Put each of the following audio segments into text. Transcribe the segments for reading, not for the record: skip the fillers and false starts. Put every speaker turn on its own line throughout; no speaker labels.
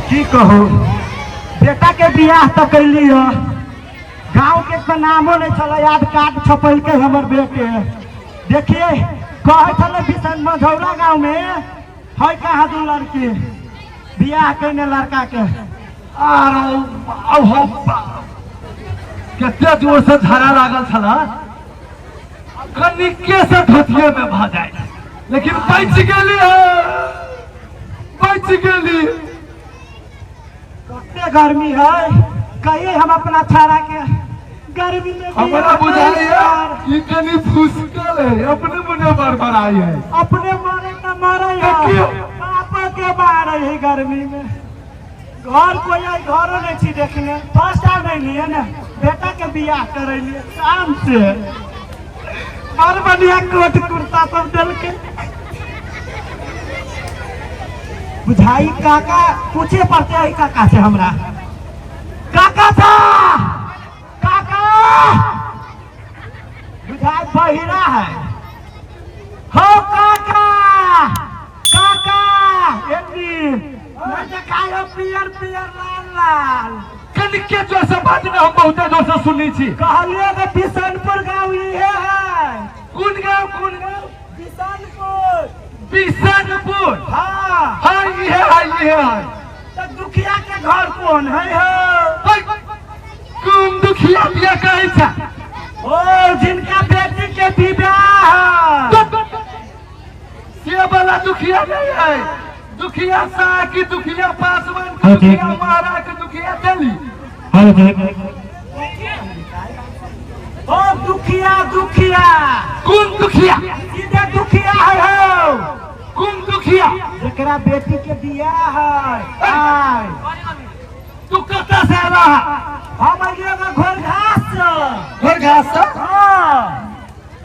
की कहू बेटा के बियाह तो कैली हो गाँव के तो नामो नहीं चला याद कार्ड छपल के हमर बेटे देखिए कहे चले बिसन मझौरा गाँव में है कहा दू लड़की बियाह कैने लड़का के
कितने जोर से झाड़ा लागल छला कनिके से धोतिये में भा जाए लेकिन बच गेली बच गेली।
कते गर्मी है कहिए हम अपना छाड़ा के गर्मी में
हमारा बुझाई है ये कनी फुसकल है अपने मुने बरबराई है
अपने मारे न मारे पापा के मारे है गर्मी में घर कोई घरों नहीं छी देखने फर्स्ट टाइम नहीं है ना बेटा के बियाह करे लिए शाम से और बढ़िया कोट कुर्ता सब डल के बुझाई काका पूछे पड़ते है काका से हमरा काका था काका बुझाई बहिरा है हो काका काका एनी मैं देखायो पियर पियर लाल लाल
कनिके जोर से बात में हम बहुत जोर से सुनी छी
कहलिए कि बिशनपुर गाँव ये है
कौन गाँव
बिशनपुर
बिशनपुर
हाँ
हाँ ये है
तो दुखिया के घर कौन है हो
कौन दुखिया बिया कहे छा
ओ जिनका बेटी के विवाह
ये वाला दुखिया नहीं है दुखिया सा की दुखिया पासवान की दुखिया मारा की दुखिया दिल्ली
ओ दुखिया दुखिया
कौन दुखिया
सीधे दुखिया है हो
कौन दुखिया
जकरा बेटी के बियाह है
तू कत्ता से आला
हम आइएगा घोर घास से हाँ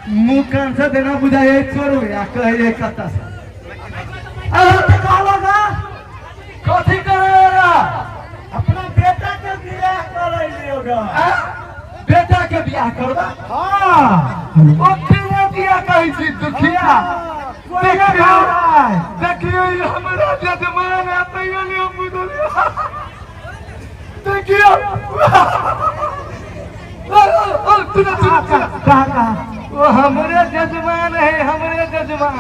मुंह कान से देना बुझाए छोड़ो या कहे कत्ता से कथी करेगा
अपना बेटा के बियाह करे लियोगा
बेटा के बियाह करबा
हाँ
ओ किया बियाह कही थी दुखिया देखियो ये हमारा जजमान है तैयो नहीं हम बुझलियो देखियो
कहा
वो हमारे जजमान है हमारे जजमान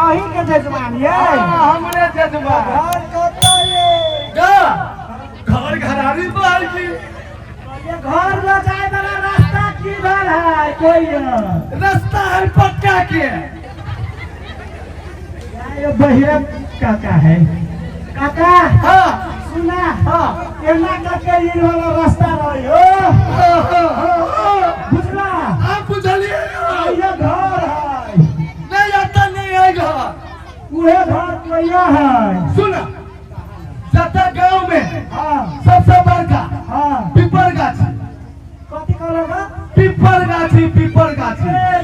अही के जजमान ये
हमारे जजमान
घर कतो ये
घर घरारी बाहर की
ये घर ले जाए वाला रास्ता किधर है कोई
रास्ता है पक्का के
ये बहिरा काका है काका
हाँ
सुना
हाँ
एना काके ये वाला रास्ता रही हो बुझला
आप बुझलिए
ये घर है
नहीं आता नहीं है घर
उहे घर कोया है
सुना जता गांव में
हाँ
सबसे बड़का
हाँ
पीपल गाछी
कथी कहलगा
पीपल गाछी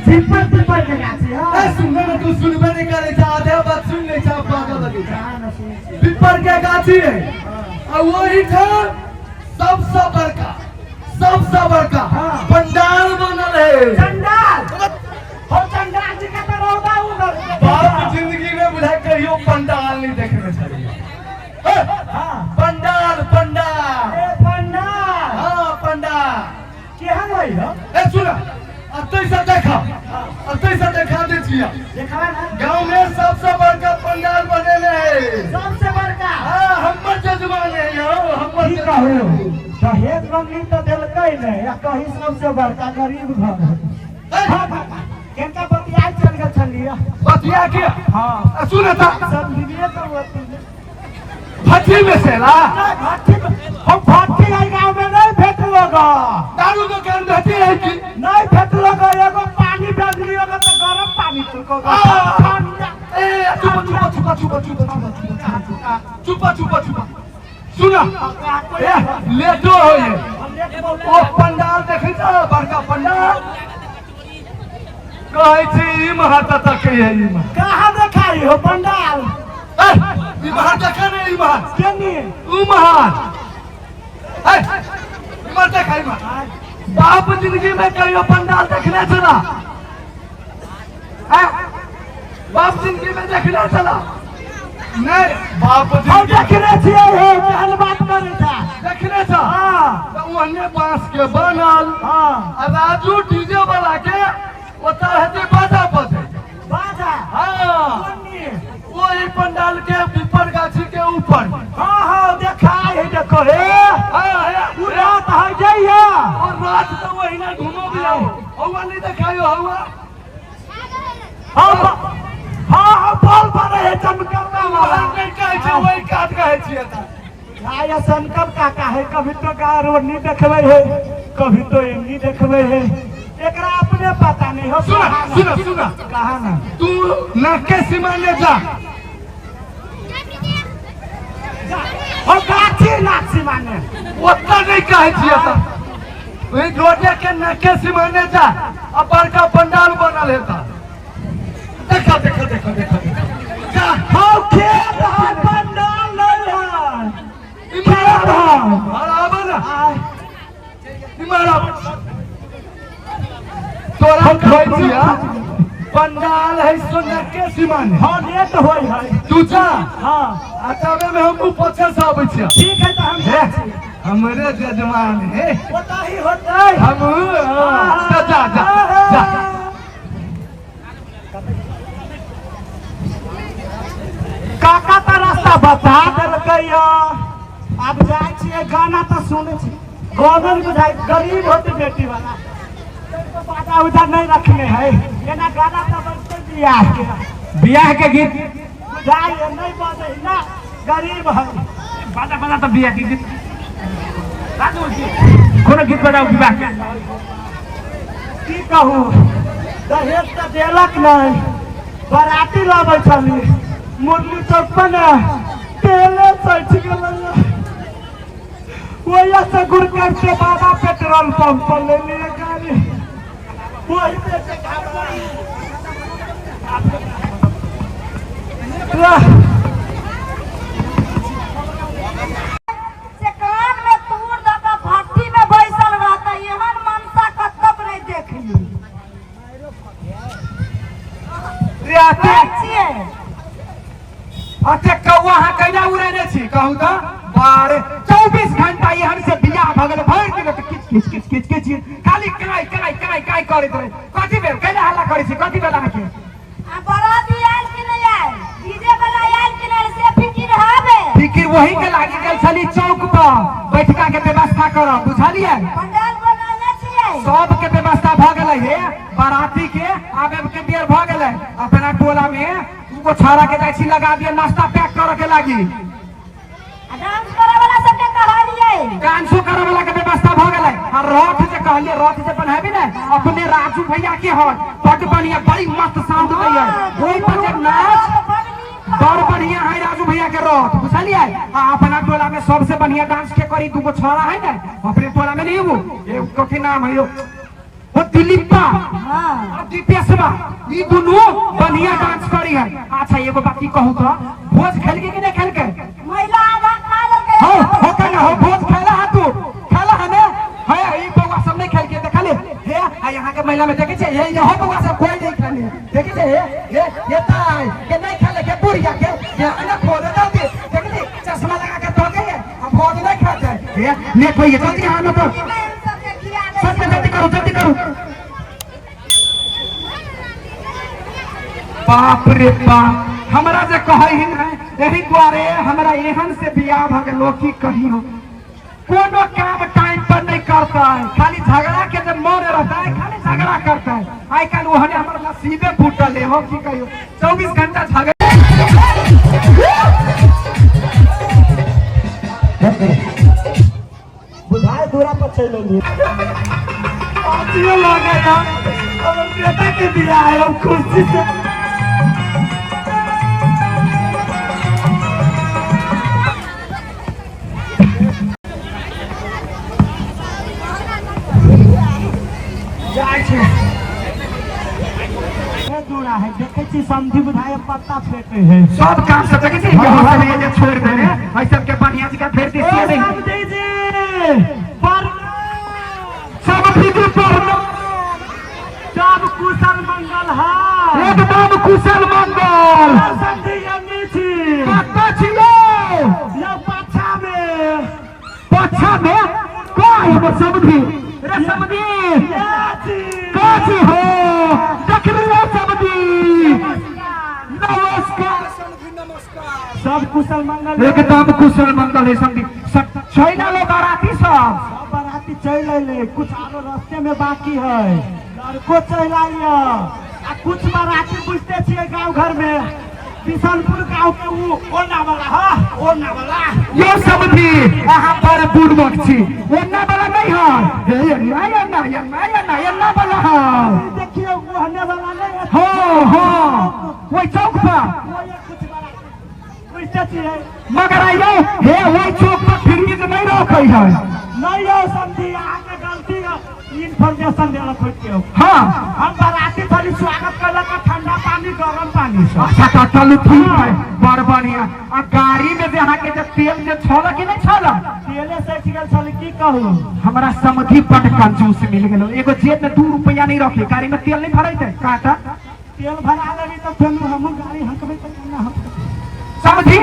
झिपर पीपर के गाछी हाँ
ए सुनबे ना तू सुनबे नहीं करे जा आधे बात सुन ले जा पागल लगे पीपल के गाछी है और वही था सबसे बड़का पंडाल बनल है
चंडाल हो चंडाल जी का तो रोदा उधर
बाप जिंदगी में बुझा कहियो पंडाल नहीं देखने चाहिए पंडाल
ए पंडाल
हाँ पंडाल
केहन होई हो
ए सुना अतैसा देखा दे छिया
देखा ना
गांव में सबसे बड़का पंडाल बनेले है
सबसे बड़का
हाँ हमर जजमान है यो हमर
की कहू दहेज मंगली तो देलकै नहीं या कहीं सबसे बड़का गरीब घर केनका बतिया चल गेल छलिए
बतिया के
हाँ
सुना था
सब दिए तो होती
भट्टी में से ला
हम भट्टी आई गांव में नहीं फेंकलोगा
दारू दुकान रहती है कि
नहीं फेंकलोगा एगो पानी डाल लियोगा तो गरम पानी तुलकोगा
ए चुपा सुना ए लेटो हो ये ओ पंडाल देखै छ बड़का पंडाल कहै छी इमहर तक है इमहर
कहाँ देखाई हो पंडाल
इमहर देखै नहीं इमहर
केनी
उमहर इमहर देखै इमहर बाप जिंदगी में कहियो पंडाल देखने छला बाप जिंदगी में देखना चला नहीं बाप
हम देखने छिए हे केहन बात करे था
देखने था
हाँ
तो ओहने बांस के बनल
हाँ
आ राजू डीजे वाला के ओता हेते बाजा बजे
बाजा
हाँ
कोनी
वही पंडाल के पीपर गाछी के ऊपर
हाँ हाँ देखाई है देखो हे
हाँ
उ रात है जइया
और रात तो वही ना घूमो भी आओ हवा नहीं दिखायो हवा
हाँ हाँ बॉल पर है चमकौना वाला
नहीं कहे छे वही काट कहे छिए ता
आया शंकर काका है कभी तो गारोनी देखबे है कभी तो एंगी देखबे है एकरा अपने पता नहीं हो
सुना
कहा ना
तू नाके सिमाने जा
हो गाछी नाक्षी माने
ओतना नहीं कहे छिए ता वही रोडे के नाके सिमाने जा अब बड़का पंडाल बनल है ता देखा जा
हो खेत है पंडाल नहीं है खेत है
बराबर ना निमारा तोरा खोजिया पंडाल है सोना के सिमान
हाँ लेट होई है
तू जा
हाँ
अचावे में हम पीछे से आबै छिया
ठीक है तो हम जाए छी
हमरे जजमान है
होता ही होता है
हम जा
काका तो रास्ता बता देलकै अब जाए छिए गाना तो सुने छी गवर्नमेंट बुझाई गरीब होती बेटी वाला तो बाजा उजा नहीं रखने है एना गाना तो बजते बियाह के गीत बुझाई नहीं बजे ना गरीब है
बाजा तो बिया के गीत राजू जी कोनो गीत बजाओ विवाह के
की कहूँ दहेज तो देलक नहीं बराती लाबै छली मुरली चौक पर ना तेले सच गेलै वही से गुड़ करके बाबा पेट्रोल पंप पर ले लिए गाड़ी वही पे से
कान में तूर दका भट्टी में बैसल रहता एहन मनसा कतक नहीं देखली छिए
अच्छा कौआ हां कैला उड़ाने छी कहू त बारे 24 घंटा यहन से बियाह भगल भर दिन त किच खाली काय करैत रहे कथि बेर कैला हल्ला करै छी कथि बेला के
आ बराती आयल कि नहीं आयल डीजे वाला आयल कि नहीं से फिकिर हवे
फिकिर वही के लागी गेल छली चौक पर बैठका के व्यवस्था करब बुझलिए
पंडाल बनाने छिए
सब के व्यवस्था भ गेलै हे बाराती के आबे के बेर भ गेलै अपना टोला में उनको छाड़ा के जाई छी लगा दिए नाश्ता पैक करे के लागी
डांस करे वाला सबके कहलिए
डांसो करे वाला के व्यवस्था भ गेलै आ रथ जे कहलिए रथ जे बनहेबी ने अपने राजू भैया के है बड़ बढ़िया बड़ी मस्त साउंड दैय ओई पर जे नाच बड़ बढ़िया है राजू भैया के रथ बुझलिए आ अपना टोला में सबसे बढ़िया डांस के करी दूगो छौड़ा है ने अपने टोला में नहीं वो ए कथि नाम है यो वो दिलीपा
हां
दीपेशवा ई दुनु बढ़िया डांस करी है अच्छा एगो बात की कहू तो भोज खेल के कि नहीं खेल के
महिला आधा खा लेके
हो कहना हो भोज खेला है तू खेला है ने है ई बउआ सब नहीं खेल के देखा ले हे आ यहां के महिला में देखे छे ये हो बउआ सब कोई नहीं खेले देखे छे ये ताई के नहीं खेले के बुढ़िया के ये ना खोद दे देखे छे चश्मा लगा के तो के अब भोज नहीं खाते हे ने कोई ये जल्दी हां तो
सबके खिया दे
सब जल्दी करो बाप रे बाप हमरा जे कहै ही नै एही द्वारे हमरा एहन से बियाह भ गेलो की कही हो कोनो काम टाइम पर नहीं करता है खाली झगड़ा के जब मन रहता है खाली झगड़ा करता है आई काल ओहने हमर नसीबे फूटल है हो की कहियो 24 घंटा झगड़ा
बुझाए दूरा पर चले लिए आजियो लगे ना और बेटा के बियाह है हम खुशी से दूरा है देखे छी समझी बुझाए पत्ता फेंके है
सब काम से देखे छी हम सब ये छोड़ दे रे भाई सब के बढ़िया जगह फेर दी सी नहीं
सब दीजिए पर
सब दीदी पर
सब कुशल मंगल है
एकदम कुशल मंगल
समझी यमी छी
कतऽ छियै
या पाछा में
पछा में काय हमर समधी रे समधी काची हो देखलियो समधी नमस्कार
सब कुशल मंगल
एकदम कुशल मंगल है समधी सब छैना लो बाराती सब
सब बाराती चल अइले कुछ आरो रास्ते में बाकी है लड़को चल आइया आ कुछ बाराती बुझते छियै गांव घर में किशनपुर गांव के वो ओना वाला हां ओना वाला
यो समधी यहाँ पर बुड़बक छी ओना वाला नहीं है ये ना वाला है
देखिए वो हने वाला नहीं है
हाँ वही चौक पर
वो ये कुछ बाराती बुझते छियै
मगर आइयो हे वही चौक पर फ्रीज नहीं रखे है
नहीं हो समझी आके गलती इन्फॉर्मेशन देला खोज के
हाँ
हम बाराती खाली स्वागत करलक ठंडा पानी गरम पानी से
अच्छा चलू ठीक है बड़ बढ़िया आ गाड़ी में जे अहाँ के जे तेल जे छल कि नहीं छल
तेले से गेल छल की कहू
हमरा समधी बड़ कंजूस मिल गेलो एगो जेब में 2 रुपया नहीं रखे गाड़ी में तेल नहीं भरैते काटा
तेल भरा लेबी तो फिर हम गाड़ी हकबे तो केना हम
समझी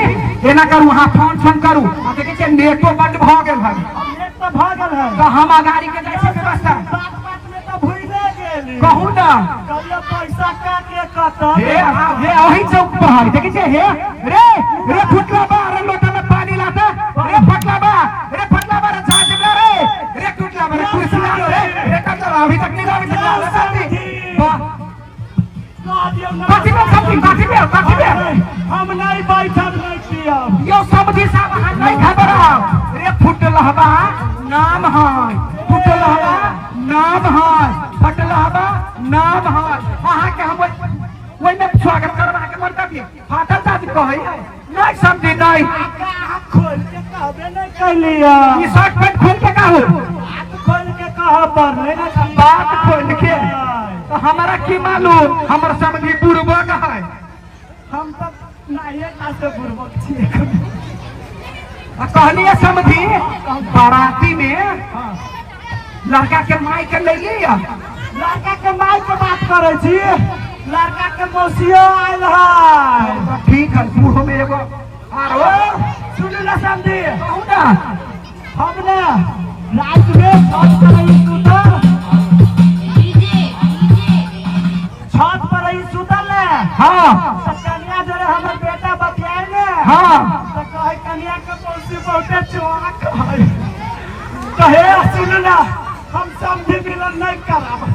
एना करू हाँ फोन करू आ देखे छियै नेटो बंद भ गेल है
नेट तो भागल है
तो हम गाड़ी के जाय छै व्यवस्था
बात में तो भूले गेली
कहू ना
कहियो पैसा का के कत
हे वही चौक पर है देखे छियै हे रे फुटला बा रे लोटा में पानी लाता रे फटला बा रे झाज रे टूटला बा रे कुर्सी ला रे कचरा अभी तक नहीं अभी तक समझी वाह काटी में
हम नहीं बैठब नहीं पियब
यो समझी साहब हाथ नहीं घबराओ रे फुटलहबा नाम है फुटलहबा नाम है फटलहबा नाम है अहाँ के हम ओइ में स्वागत करबा के मंतव्य फाटल जाति कहै है नहीं समझी नहीं
हाथ खोल के कहबे नहीं कहलिया
ई शर्ट पैंट खोल के कहू
हाथ खोल के कह पर नहीं
बात खोल के तो हमारा की मालूम हमर समझी बुड़बक है
हम तो नाये का से बुड़बक छियै
कहलिए समझी बाराती में लड़का के माई के ले लिया
लड़का के माई के बात करे छी लड़का के मौसियो आयल है
ठीक है बूढ़ो में एगो आरो
सुन ले समझी
कहू ना
हमने रात में छत पर ही सुतल है
हाँ
कन्या जरे हमर बेटा बतियाए ने
हाँ
तो कहे कन्या के मौसी बहुते चौक है कहे सुन ना हम समझी मिलन नहीं करब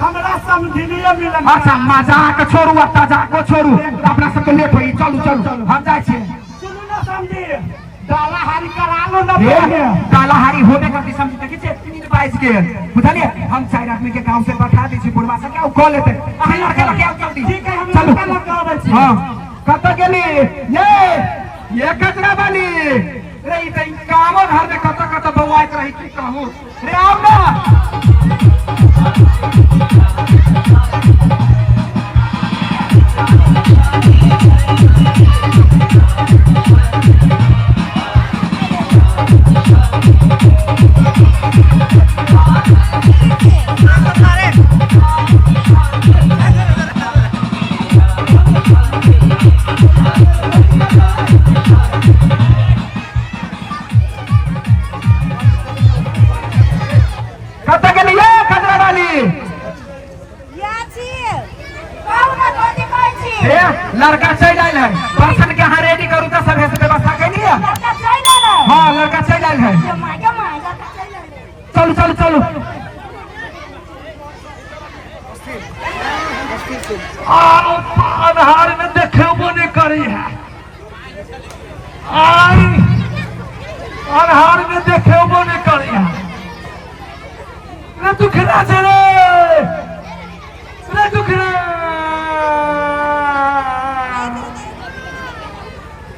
हमरा समझी नहीं मिलन
अच्छा मजाक छोड़ू ताजाक छोड़ू अपना सबके लेट होई चलू हम जाय छी
सुन ना समझी डाला हारी करा लो ना पहले
कालाहारी होने का समझ देखी छे 3:22 के बुझलिए हम 4 आदमी के गांव से बैठा दी छी बुढ़वा से क्या कॉल लेते अहाँ लड़का लगे आओ जल्दी
ठीक है हम
चलो
लड़का लगावे छी
हां कत गेली ये कचरा वाली रे ई त कामो घर में कत बौआइत रही की कहूं रे आओ ना लड़का चल आयल है पर्सन के यहाँ रेडी करू तो सब व्यवस्था कैली है हाँ लड़का चल आयल है चलू
आधार में देखेबो नहीं करी है आधार में देखेबो नहीं करी है रे तू खड़ा छे रे तू खड़ा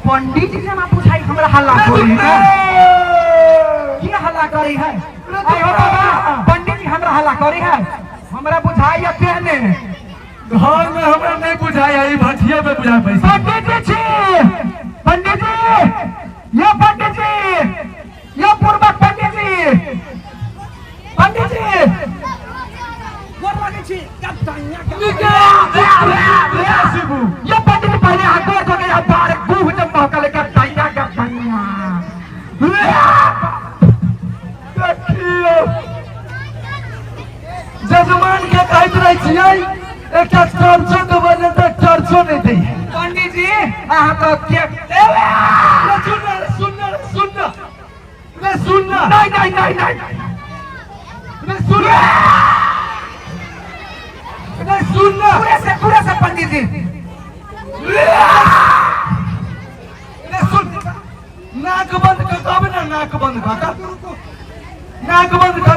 पंडित जी से ना पूछाई हमरा हल्ला करी है की हल्ला करी है आयो बाबा पंडित जी हमरा हल्ला करी है हमरा बुझाई है पहने
घर में हमरा नहीं बुझाया ई भटिया में बुझा पैसा
पंडित जी ये पंडित जी ये पूर्वक पंडित जी गोर लगे छी हाँ तो क्या
सुन
नहीं नहीं नहीं नहीं पूरे से पंडित जी
नाक बंद कर ना नाक बंद कर नाक बंद कर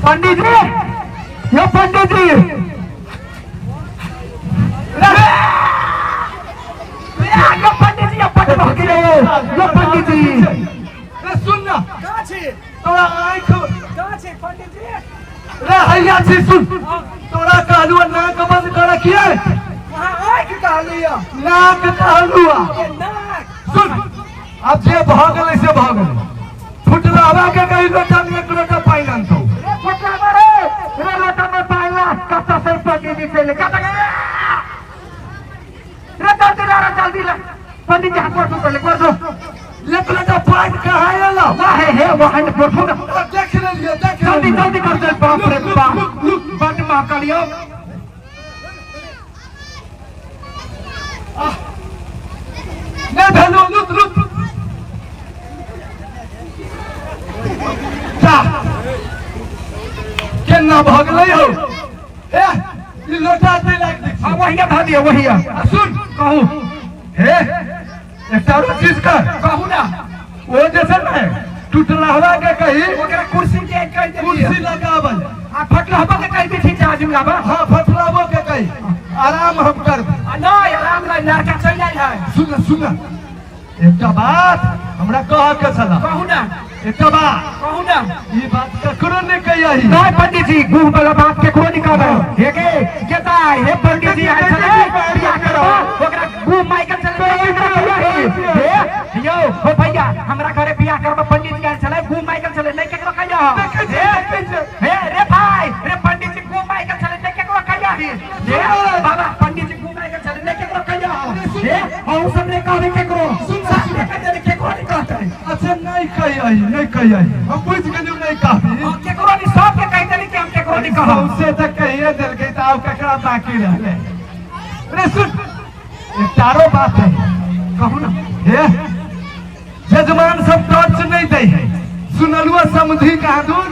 पंडित जी ये पंडित जी पंडित जी ये पंडित जी
सुन ना तोरा आँख पंडित जी रे हैया छी सुन तोरा कहलू नाक बंद कर किए नाक कहलू सुन अब जे भ गेलै से भ गेलै फुटलावा के कही लोटा में एक लोटा पानी आनतो
रे लोटा में पाइला कत्ता से पंडित जी से लेकर रे जल्दी ला पंडित जी हाथ कर दो
एक लोटा पानी कहाँ आला
वाह है वहां फोटो
देख ले
जल्दी जल्दी कर दे बाप रे बाप बंद मा करियो
नहीं भेलो लुट जा केना भगलै हो ए ई लोटा दे लाग दे
अब वहिया धा दियो वहिया
सुन
कहू
हे एकटा और चीज कर
कहू ना
वो जैसे ना टूटला हवा के कही
ओकरा कुर्सी के कह दे
कुर्सी लगावल
आ फटला हवा के कह दे ठीक है आजम लाबा
हां फटलावो के कही आराम हम कर
ना आराम ला लड़का चल जाय है
सुन एकटा बात हमरा कह के चला
कहू ना
एकटा बात
कहू ना
ई बात ककरो नहीं कही
नहीं पंडित जी गुह वाला बात के कोई नहीं कहबे हे के केता हे पंडित जी आइ छले बियाह करो ओकरा गुह माइकल चले हे यो हो भैया हमरा घरे बियाह करबा पंडित जी आइ छले गुह माइकल चले नहीं केकरो कहिया हे रे भाई रे पंडित जी गुह माइकल चले नहीं केकरो कहिया हे बाबा पंडित जी गुह माइकल चले नहीं केकरो कहिया हे हम सब ने कहबे केकरो सब ने कहबे केकरो नहीं कहते
अच्छा नहीं कही हम बुझ गेलू नहीं कही
केकरो नहीं सब के कह देली कि हम केकरो नहीं कहब
हमसे तो कहिए दिल के ताव ककरा बाकी रहले रे सुन एक तारो बात है कहू ना हे जजमान सब टॉर्च नहीं दे है सुनलुआ समझी कहा दूर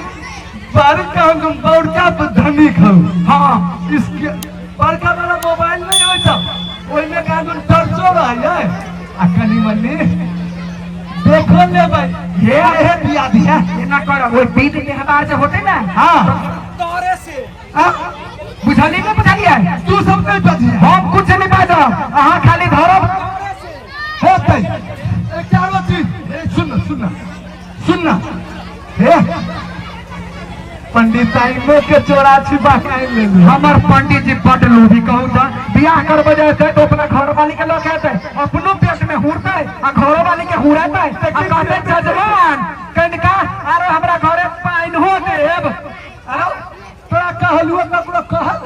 बार का हम बड़का धनी खाऊ
हां
इसके बड़का वाला मोबाइल नहीं हो सब ओइ में का दूर टॉर्चो रह है आ कनी मनी देखो ले भाई ये है दिया दिया
ये ना करो वो बीत के हमार से होते ना
हां
तोरे से बुझाली में बुझालिए
तू सब नहीं बजिए
हम कुछ नहीं बाजो अहां खाली धरब
होते एक चारो चीज सुन हे पंडित ताइनो के चोराछी बाकाई ले
हमर पंडित जी बड़ लोभी कहू त बियाह करबे जैसे तो अपना घर वाली के लोग कहते अपनो पेट में हुरते आ घर वाली के हुराते आ कहते जजमान कनिका अरे हमरा घरे पाइन हो देब
अरे तोरा कहलु ककरो कहल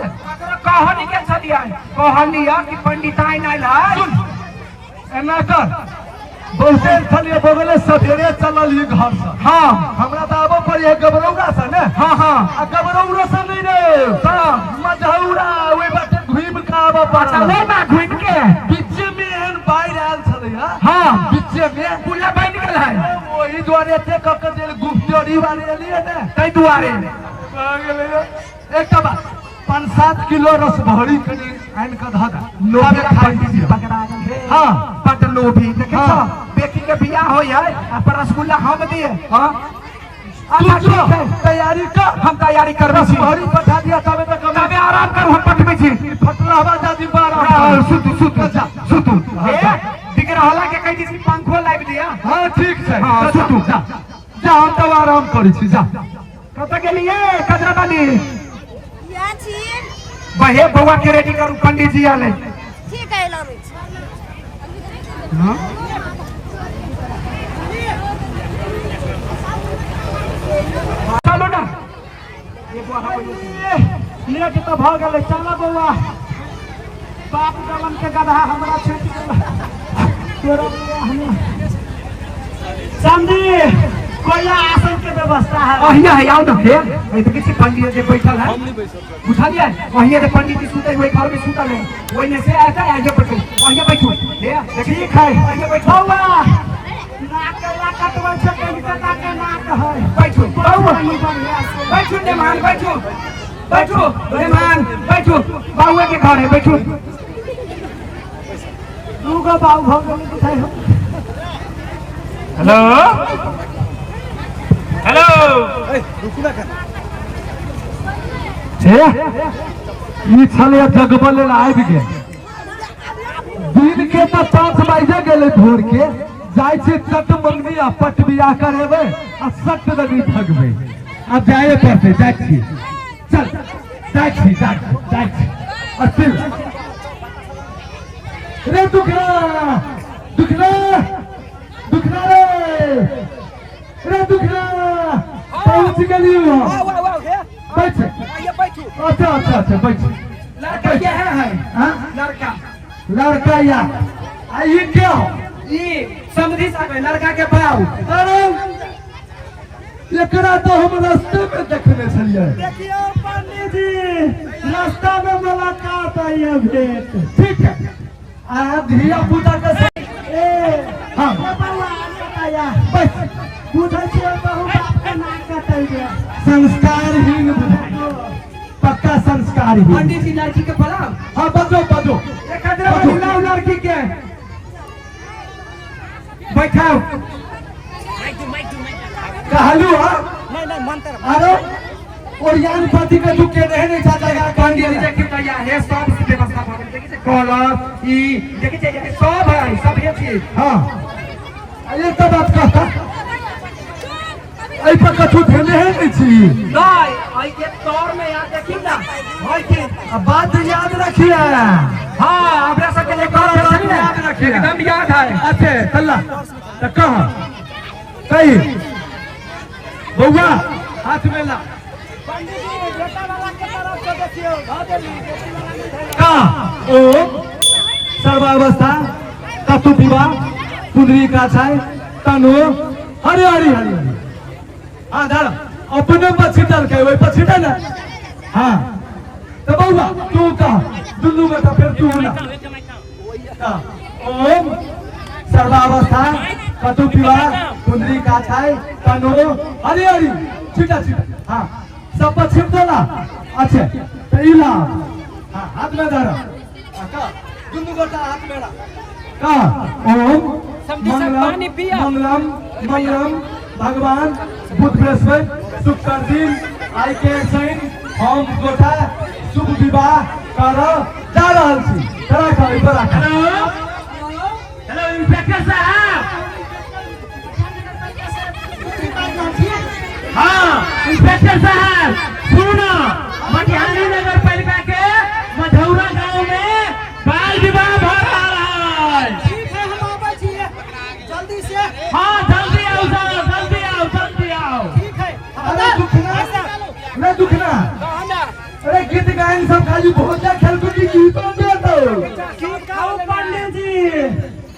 कहानी के छलिया कहलिया कि पंडित आइन आइल है
सुन एना कर बहुते थलिए बगले सवेरे चलल ई घर से
हां
हमरा त आबो पर ये गबरौरा से ने
हां
आ गबरौरा से नहीं रे मझौरा ओइ बाटे घुम के आबो
अच्छा
पड़ा
ले ना घुम के
बीच में एहन बाढ़ आयल छले
हां
बीच में
पुल्ला बह निकल है
ओही द्वारे एते कक देल गुप्तरी वाले एलिए ने
तै दुआरे
आ गेलै एकटा बात 5-7 किलो रस भरी कनी आइन का धागा
लोभी पंडित जी पकड़ा गए
हां
बड़ लोभी देखे
हाँ।
तो बेटी के बियाह होय है आ पर रसगुल्ला हम दिए हां
तू
अच्छा ठीक है
तैयारी कर
हम तैयारी करबे छी
भरी पठा दिया तबे तक
तबे आराम कर हम पटबे छी
फटला हवा दादी बार
सुतू ए दिगर हला के कहि दी पंखो लाइव दिया
हां ठीक छै
हां सुतू
जा हम तो आराम करै छी जा
कत गेलिए कजरा वाली
या छी
बहे बउआ के रेडी करू पंडित जी आले
ठीक है लाबै छी
हां चलो ना
लेट तो भ गेलै चल बउआ बाप जवन के गधा हमरा छूट गेल तोरा हमें समझी कोई आसन के व्यवस्था है
अहिया है आओ न हे ए त किसी पंडित जी बैठल है बुझा दिया अहिया जे पंडित जी सुते हुए घर में सुतल है ओइ ने से आता है आगे बैठो अहिया बैठो हे
ठीक है
अहिया बैठो
बउआ नाक ला कटवा से कनिका के नाक है
बैठो बउआ बैठो मेहमान बैठो बैठो मेहमान बैठो बाबू के घर है बैठो
दूगो बाऊ भगवान दिखाई हो
हेलो हेलो
ई छले जगबल आबि गेल दिन के त 5 बजे गेले भोर के जाय छै चट मंगनी आ पट बियाह करेबे आ सट दनी भगबे आ जाए पड़ते जाय छी चल जाय छी अस्थिर रे दुखना रे दुखना पहुंच गेली हो बैठ अच्छा बैठ
लड़का ये है
हां लड़का या आई क्या
ई समझी सके लड़का के बाऊ
अरे एकरा तो हम रास्ते में देखने छलिए
देखियो पंडित जी रास्ता में मुलाकात आई है भेंट
ठीक है आ धिया पुता के
ए
हाँ।
बउआ बताया
बस
बुझै छियै बहु बाप के नाक कटै गया
संस्कारहीन बुझाई पक्का संस्कारहीन
पंडित जी लड़की के पढ़ाओ
हाँ बजो
एक हजार बुलाओ लड़की के बैठाओ
कहलू हां
नहीं मंत्र
अरे और यान पति के दुख के नहीं चाहता है
पंडित जी देखिए तैयार है सब व्यवस्था भर देखिए से कॉलर ई देखिए सब है सब ये चीज
हाँ ये तो बात कहता ऐ पर कछु ध्यान है नहीं छी
नहीं आई के तौर में याद देखिए ना भाई के
अब बात याद रखिए
हां हमरा सब के लिए कॉल
याद रखिए
एकदम याद है
अच्छे कल्ला तो कहा कही बउआ हाथ में ला
पंडित जी बेटा वाला के तरफ से देखियो भादेली बेटी वाला नहीं धैला
का ओ सर्वावस्था कतु विवाह कुंडली का छाय तनु हरी हाँ धर अपने पछिटल के वही पछिटल ना हाँ तो बउआ तू कहा दुनू बेटा फिर तू ना ओम सर्वावस्था कतु विवाह कुंडली का छाय तनु हरी छिटा हाँ सब पछिट ना अच्छे तो इला हाँ हाथ में धर दुनू बेटा हाथ में का ओम मंगलम भगवान बुध बृहस्पति शुक्र दिन आई के शनि हम गोटा शुभ विवाह कर जा रहल छी करा कर बड़ा
हेलो इंस्पेक्टर साहब हाँ इंस्पेक्टर साहब सुनो मटिहानी नगर पालिका के मझौरा गांव में बाल विवाह हो रहा है
ठीक है हम आबै छियै जल्दी से
हाँ जल्दी आओ साहब जल्दी आओ
ठीक है
अरे दुखना अरे गीत गायन सब खाली भोजा खेलकूदी गीतों दे दो
की कहू पंडित जी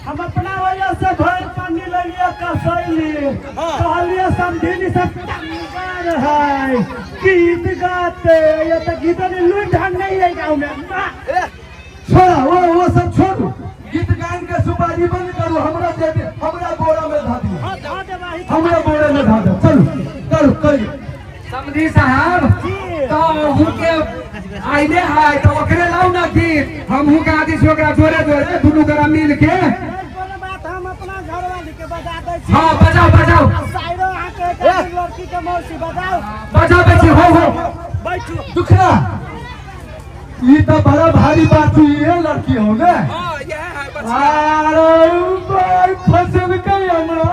हम अपना वजह से भर पानी ले लिया कसैली कहलिए समझिनी सब टंगर है गीत गाते ये तो गीत ने लूट ढंग नहीं है गाँव में
छोड़ा वो सब छोड़ो गीत गायन के सुपारी बंद करो हमरा दे दे हमरा बोरा में धा दियो हमरा बोरे में धा दो चलो करो
समझी साहब तो हूं के आइले है तो ओकरे लाऊ ना गीत हम हूं के आदि से ओकरा जोरे दुनू गोरा मिल के
बात हम अपना घर वाली के बजा दे छी
हां बजाओ
साइरो आके एक लड़की के मौसी बजाओ
बजाओ बेटी हो
बैठो
दुखना ये तो बड़ा भारी बात हुई है लड़की हो ने
हां ये है
अरे भाई फसल के हमरा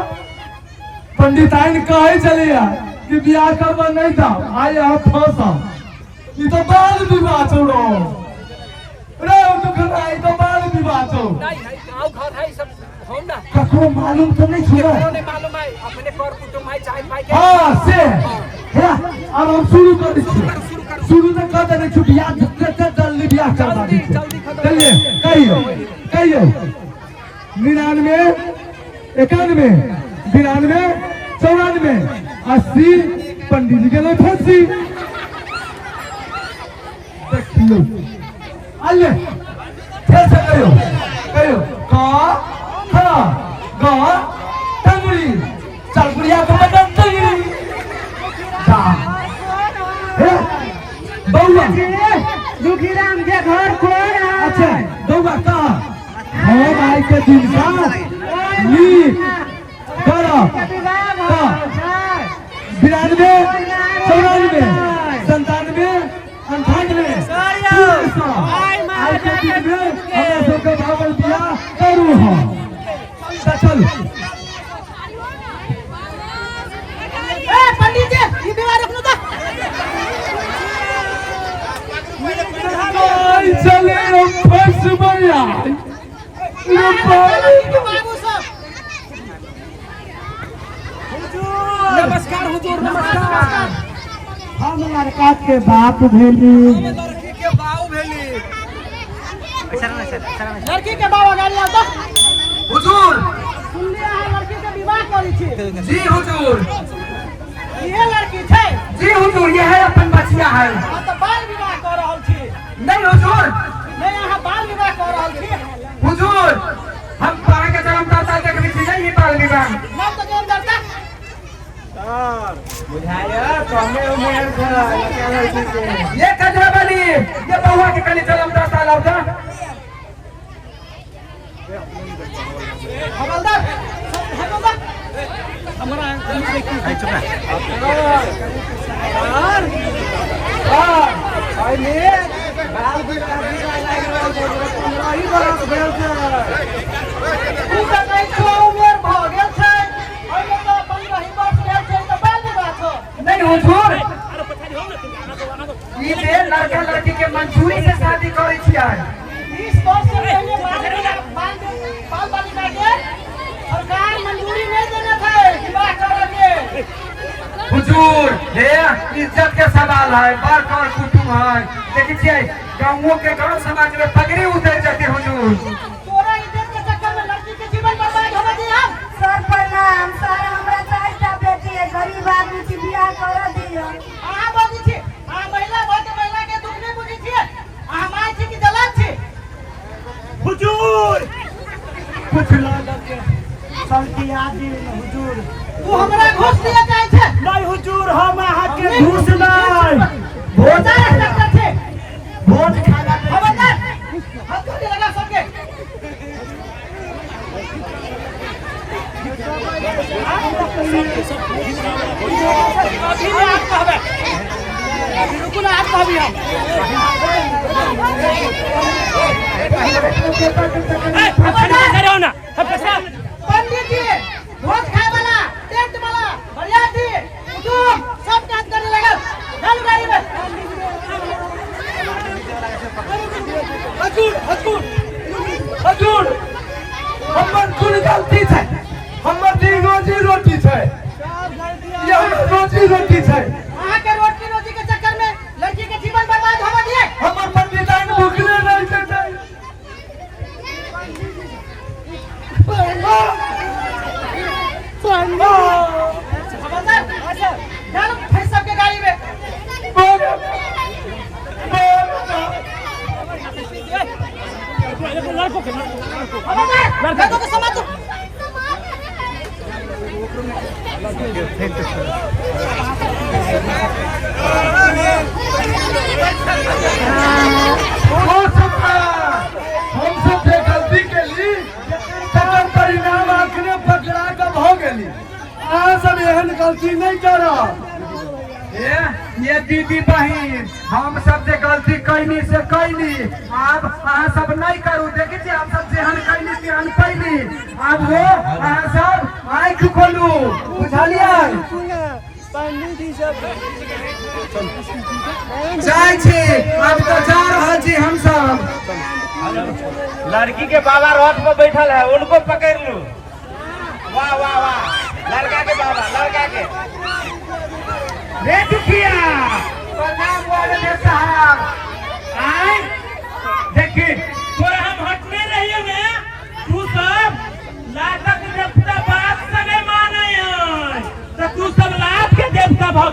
पंडित आइन कहे चले कि बियाह करवा नहीं जाओ आए आप फंसा ये तो बाल विवाह छोड़ो रे दुखना ये तो बाल विवाह छोड़ो
नहीं है गांव घर है सब हम ना
ककरो मालूम तो नहीं छोड़ा
ने मालूम है अपने कर कुटुंब है चाहे भाई के
हाँ से है अब हम शुरू कर दीजिए शुरू में कर देने छुट्टियां जितने जल्दी ब्याह करवा दीजिए चलिए कहियो 99 91 92 94 80 पंडित जी के लिए फांसी देखियो आइए फिर से कहियो कहियो का गा टंगड़ी चल बुढ़िया को बदन टंगड़ी जा हे बउआ
दुखीराम के घर कौन है?
अच्छा बउआ का हम आई के दिन का ली करा का 92 94 97 98 आज के दिन में हमरा सबके भावल दिया करू हम चल
पंडित जी ये विवाह रखना था
आई चले फस भैया
बाबू साहब
नमस्कार हुजूर नमस्कार।
हम लड़का के बाप भेली।
लड़की के बाऊ भेली।
लड़की के बाबा गाड़ी आता
हुजूर
सुन लिया है लड़की के विवाह करी छी
जी हुजूर
ये लड़की छै
जी हुजूर ये है अपन बचिया है।
हम तो बाल विवाह कर रहल छी
नहीं हुजूर
मैं यहाँ बाल विवाह कर रहल छी
हुजूर हम पाए के जन्मदाता देखने छी नहीं बाल विवाह।
नाम तो जोन करता
ये कजरा बनी ये बहुआ के कली जन्मदाता लौटा
हवलदार हवलदार
नहीं हुजूर ये लड़का लड़की के मंजूरी से शादी करे छियै।
20 वर्ष से पहले बाल बालिका के सरकार मंजूरी नहीं देने थे विवाह करने के।
हुजूर हे इज्जत के सवाल है बड़ कर कुटुम है देखी छियै गाँवों के गाँव समाज में पगड़ी उतर जाते हुजूर।
तोरा इज्जत के चक्कर में लड़की के जीवन बर्बाद होने दिया।
सर प्रणाम सर हमरा 4टा बेटी है गरीब आदमी के बियाह कर दियो।
आ बाजी छी आ महिला भक्त महिला के दुख नहीं बुझी छी आ माय छी की जलात छी।
हुजूर कुछ लागत चलती आदि हुजूर
तू हमरा घूस दिया जाय छे
नहीं हुजूर हम अहाँ के घूस नहीं
भोज रखता छे
भोज खाना
हवलदार हाथ को लगा सबके अभी में आप कहबे अभी रुको ना आप कहबी हम पंडित जी भोज खाए वाला टेंट वाला बरियाती तुम सब काज करने लगा चल गाड़ी में
हजूर हजूर हजूर हमर कुल गलती छै हमर दिन रोजी रोटी छै ये हमर रोजी रोटी छै
वहाँ के रोटी के चक्कर में लड़की के जीवन बर्बाद होने दिए।
हमर पंडिताइन भूखले रह छै
हवलदार डाल फिर सबके गाड़ी में हवलदार लड़कों को समझ दो
हम सब जे गलती केली तकर परिणाम आखिर पकड़ा के भ गेली। अहाँ सब एहन गलती नहीं करब।
ये दीदी बहन हम सब जे गलती कैनी से कैनी अब अहाँ सब नहीं करू देखी छी हम सब जेहन कैनी तेहन पैनी अब वो अहाँ सब आँख खोलू बुझलियै। जाय छी अब तो जा रहल छी हम सब।
लड़की के बाबा रथ पर बैठल है उनको पकड़ लू। वाह वाह वाह लड़का के बाबा लड़का के
रे दुखिया प्रणाम वाले साहब
आए देखी तोरा हम हटने रहिए ने तू सब लातक देवता बात से नहीं माने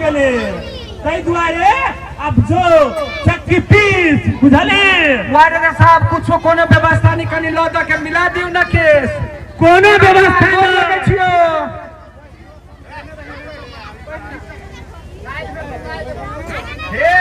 गेले तै दुआरे अब जो चक्की पीस बुझले
वार्ड साहब कुछो कोनो व्यवस्था नहीं कनी लो के मिला दियो ना केस
कोनो व्यवस्था
बोल
नहीं
लगे छियो हे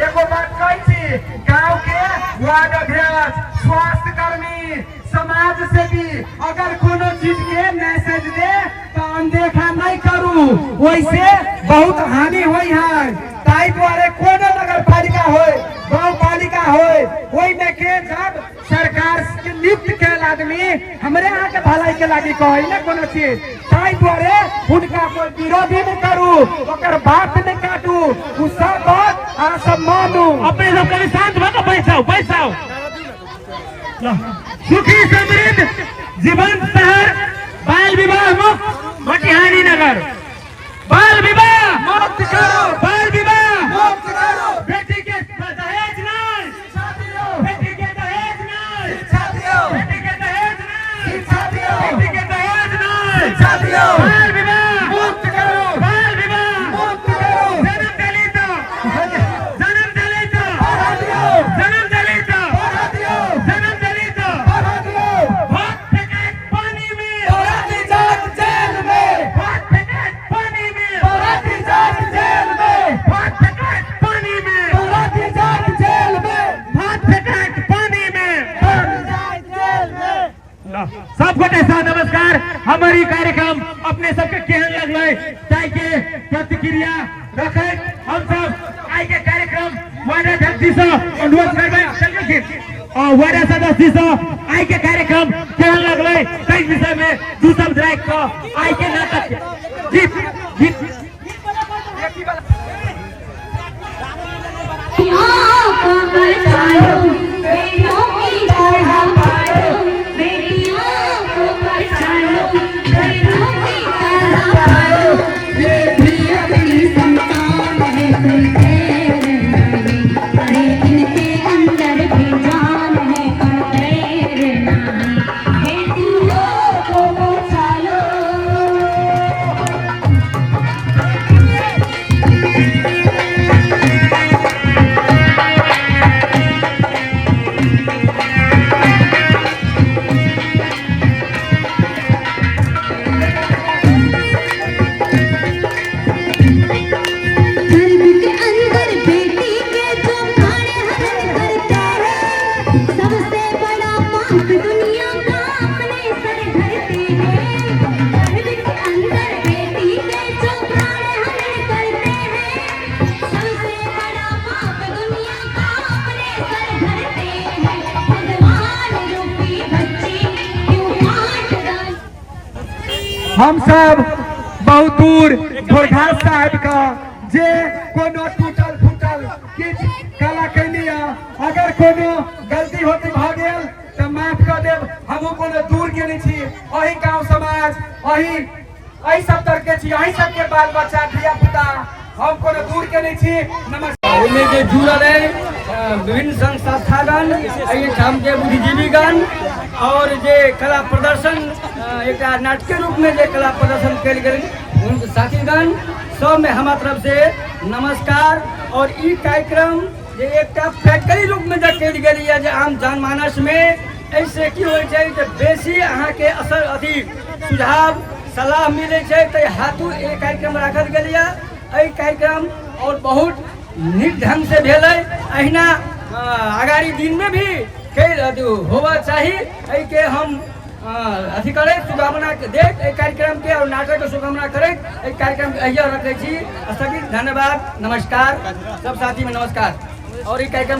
एगो बात कहै छी गांव के वार्ड अध्यक्ष स्वास्थ्य कर्मी समाज सेवी अगर कोनो चीज के मैसेज दे तो अनदेखा नहीं करू वैसे बहुत हानि होई है ताई द्वारे कोनो नगर पालिका होय गांव पालिका होय ओई में के जब सरकार के नियुक्त कैल आदमी हमरे यहाँ के भलाई के लागी कहै ना कोनो चीज ताई द्वारे उनका कोई विरोधी नहीं करू ओकर बात नहीं काटू उ सब बात आ सब मानू
अपने सब कभी शांत भऽ बैसाओ बैसाओ सुखी समृद्ध जीवन शहर बाल विवाह मुक्त मटिहानी नगर बाल विवाह
मुक्त करो
बाल विवाह
मुक्त करो
बेटी के दहेज नहीं बेटी के दहेज नहीं
शिक्षा दियो
बेटी के दहेज नहीं
शिक्षा दियो
बेटी के दहेज नहीं
शिक्षा दियो
बाल विवाह
मुक्त करो
बाल विवाह
मुक्त करो
जन्म दलित जन्म दलित
बढ़ा दियो
जन्म दलित
बढ़ा दियो
जन्म दलित
बढ़ा दियो
भात फेंके पानी में
औरती जाट जेल में
भात फेंके पानी में
औरती जाट जेल में
भात फेंके पानी में
औरती जाट जेल में
भात फेंके पानी में सब गोटे सा नमस्कार हमारी कार्यक्रम अपने सबके केहन लगलै ताई के प्रतिक्रिया रखे हम सब आई के कार्यक्रम वार्ड अध्यक्ष जी से अनुरोध करबै चलिए और वार्ड सदस्य जी से आई के कार्यक्रम केहन लगलै ताई विषय में दू शब्द राख के आई के नाटक जीत जीत हम सब बहुत दूर घोड़घाट साहब का जे कोनो टूटल फूटल किछ कला कैलिया अगर कोनो गलती होती भ गेल तो माफ कर देब हमहू कोनो दूर के नहीं छी अही गांव समाज अही सब तरह के छी अही सब के बाल बच्चा धिया पुता हम कोनो दूर के नहीं छी नमस्कार
ओमे जे जुड़ल है विभिन्न संस्थागण एहि ठाम के बुद्धिजीवीगण और जे कला प्रदर्शन एक नाटकीय रूप में जे कला प्रदर्शन कल गेल उनके साथीगण सब में हमारा तरफ से नमस्कार। और ई कार्यक्रम जे एक फैक्ट्री रूप में जे कल गेल है जे आम जनमानस में ऐसे की हो बेसी अहाँ के असर अथी सुझाव सलाह मिले तो हाथू एक कार्यक्रम रखल गेल है कार्यक्रम और बहुत नीक ढंग से भेल अहिना आगाड़ी दिन में भी होबा चाहिए के हम अथी करे शुभकामना देख कार्यक्रम के और नाटक के शुभकामना करे कार्यक्रम अहिया रखे छी स्थगित। धन्यवाद नमस्कार सब साथी में नमस्कार। और कार्यक्रम